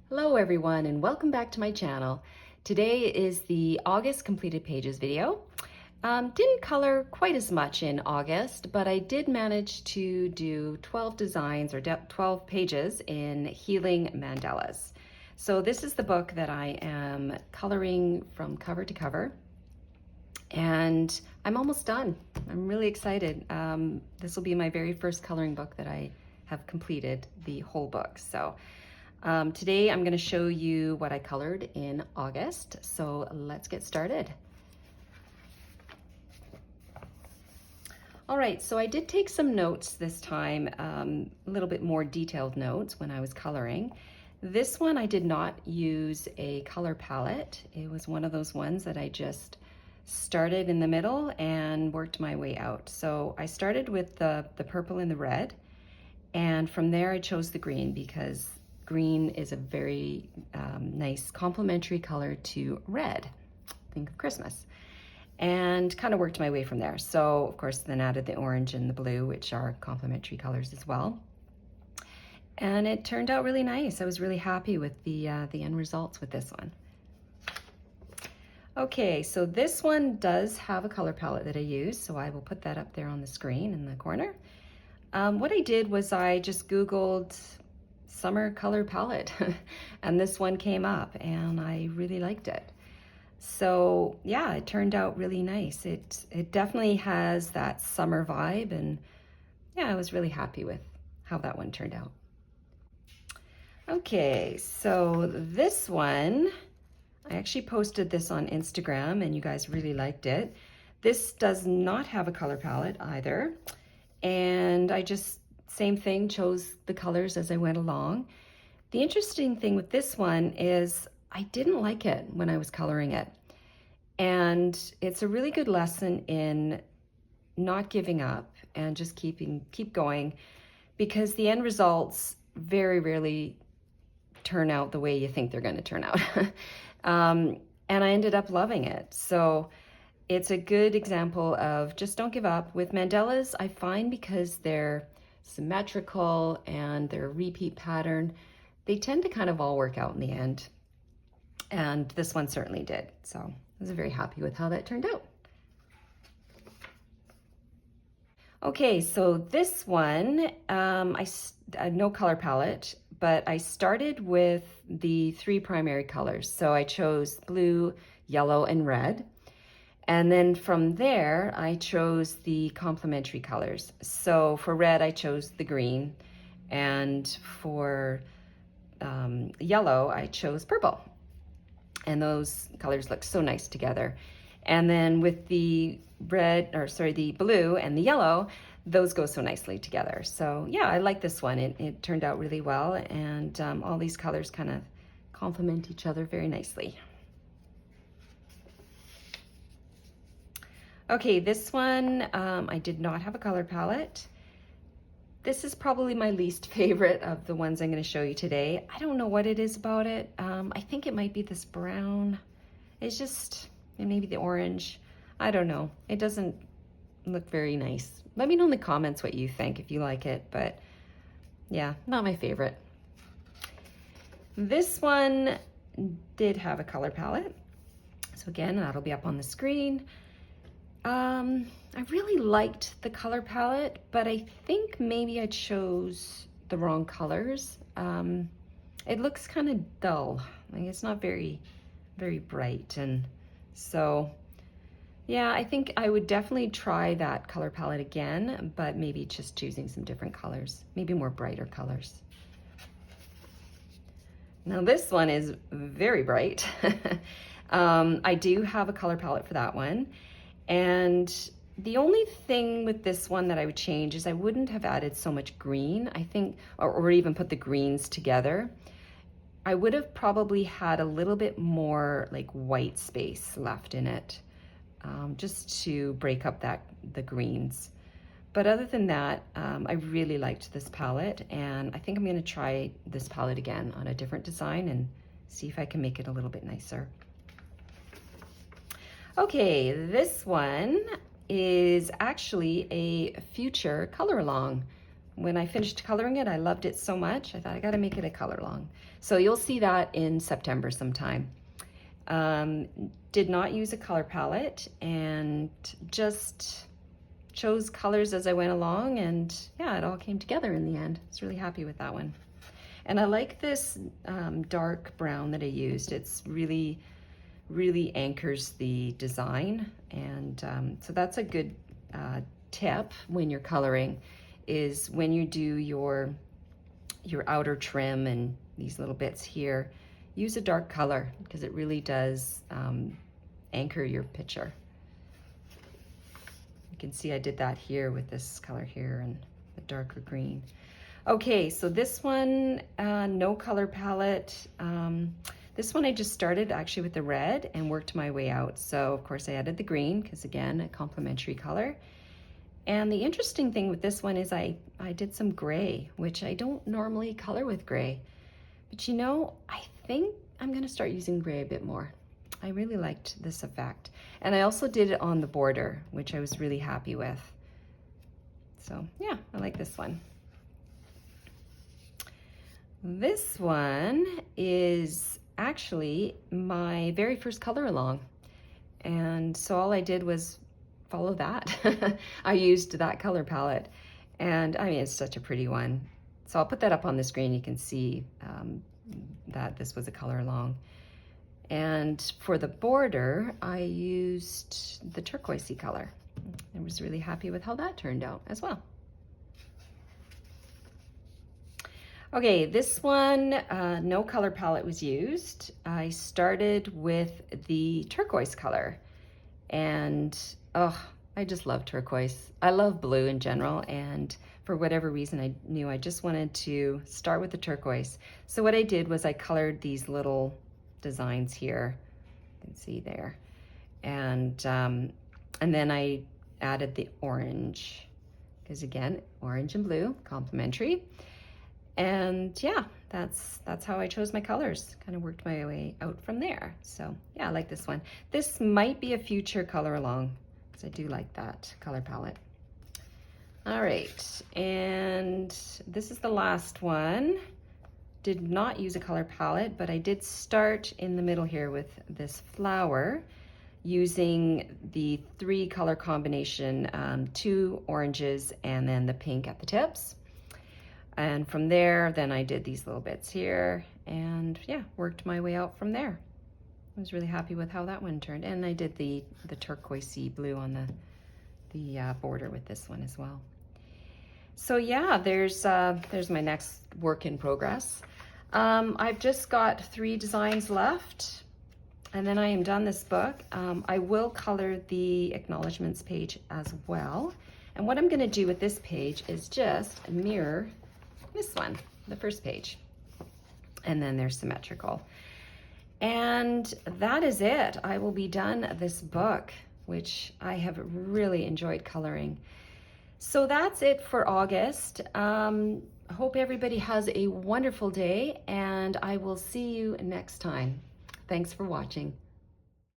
Hello everyone and welcome back to my channel. Today is the August completed pages video. Didn't color quite as much in August, but I did manage to do 12 designs or 12 pages in Healing Mandalas. So this is the book that I am coloring from cover to cover, and I'm almost done. I'm really excited. This will be my very first coloring book that I have completed the whole book. So today I'm going to show you what I colored in August. So let's get started. All right, so I did take some notes this time, a little bit more detailed notes when I was coloring. This one I did not use a color palette. It was one of those ones that I just started in the middle and worked my way out. So I started with the purple and the red, and from there I chose the green because green is a very nice complementary color to red. Think of Christmas. And kind of worked my way from there. So of course then added the orange and the blue, which are complementary colors as well. And it turned out really nice. I was really happy with the end results with this one. Okay, so this one does have a color palette that I use, so I will put that up there on the screen in the corner. What I did was I just Googled summer color palette and this one came up and I really liked it. So yeah, it turned out really nice. It definitely has that summer vibe, and yeah, I was really happy with how that one turned out. Okay, so this one, I actually posted this on Instagram and you guys really liked it. This does not have a color palette either. And I just, same thing, chose the colors as I went along. The interesting thing with this one is I didn't like it when I was coloring it. And it's a really good lesson in not giving up and just keep going, because the end results very rarely turn out the way you think they're going to turn out. And I ended up loving it. So it's a good example of just don't give up. With mandalas, I find because they're symmetrical and they're a repeat pattern, they tend to kind of all work out in the end. And this one certainly did. So I was very happy with how that turned out. Okay, so this one, no color palette, but I started with the 3 primary colors. So I chose blue, yellow, and red. And then from there, I chose the complementary colors. So for red, I chose the green. And for yellow, I chose purple. And those colors look so nice together. And then with the the blue and the yellow, those go so nicely together. So yeah, I like this one. It turned out really well, and all these colors kind of complement each other very nicely. Okay, this one, I did not have a color palette. This is probably my least favorite of the ones I'm going to show you today. I don't know what it is about it. I think it might be this brown. It's just, and maybe the orange. I don't know. It doesn't look very nice. Let me know in the comments what you think, if you like it, but yeah, not my favorite. This one did have a color palette. So again, that'll be up on the screen. I really liked the color palette, but I think maybe I chose the wrong colors. It looks kind of dull. Like it's not very bright, and so yeah, I think I would definitely try that color palette again, but maybe just choosing some different colors, maybe more brighter colors. Now this one is very bright. I do have a color palette for that one. And the only thing with this one that I would change is I wouldn't have added so much green, I think, or even put the greens together. I would have probably had a little bit more like white space left in it, just to break up the greens. But other than that, I really liked this palette, and I think I'm going to try this palette again on a different design and see if I can make it a little bit nicer. Okay, this one is actually a future color along when I finished coloring it, I loved it so much, I thought I gotta make it a color long. So you'll see that in September sometime. Did not use a color palette and just chose colors as I went along, and yeah, it all came together in the end. I was really happy with that one. And I like this dark brown that I used. It's really anchors the design, and so that's a good tip when you're coloring, is when you do your outer trim and these little bits here, use a dark color because it really does anchor your picture. You can see I did that here with this color here and the darker green. Okay, so this one, no color palette. This one I just started actually with the red and worked my way out. So of course I added the green because again, a complementary color. And the interesting thing with this one is I did some gray, which I don't normally color with gray. But you know, I think I'm gonna start using gray a bit more. I really liked this effect. And I also did it on the border, which I was really happy with. So yeah, I like this one. This one is actually my very first color along. And so all I did was follow that. I used that color palette, and I mean, it's such a pretty one. So I'll put that up on the screen. You can see that this was a color along. And for the border, I used the turquoisey color. I was really happy with how that turned out as well. Okay, this one, no color palette was used. I started with the turquoise color, and oh, I just love turquoise. I love blue in general, and for whatever reason, I knew I just wanted to start with the turquoise. So what I did was I colored these little designs here. You can see there. And then I added the orange, because again, orange and blue, complementary. And yeah, that's how I chose my colors. Kind of worked my way out from there. So yeah, I like this one. This might be a future color along, because I do like that color palette. All right, and this is the last one. Did not use a color palette, but I did start in the middle here with this flower using the 3 color combination, 2 oranges and then the pink at the tips. And from there, then I did these little bits here and yeah, worked my way out from there. I was really happy with how that one turned. And I did the turquoisey blue on the border with this one as well. So yeah, there's my next work in progress. I've just got 3 designs left, and then I am done this book. I will color the acknowledgements page as well. And what I'm gonna do with this page is just mirror this one, the first page. And then they're symmetrical. And that is it. I will be done this book, which I have really enjoyed coloring. So that's it for August. Hope everybody has a wonderful day, and I will see you next time. Thanks for watching.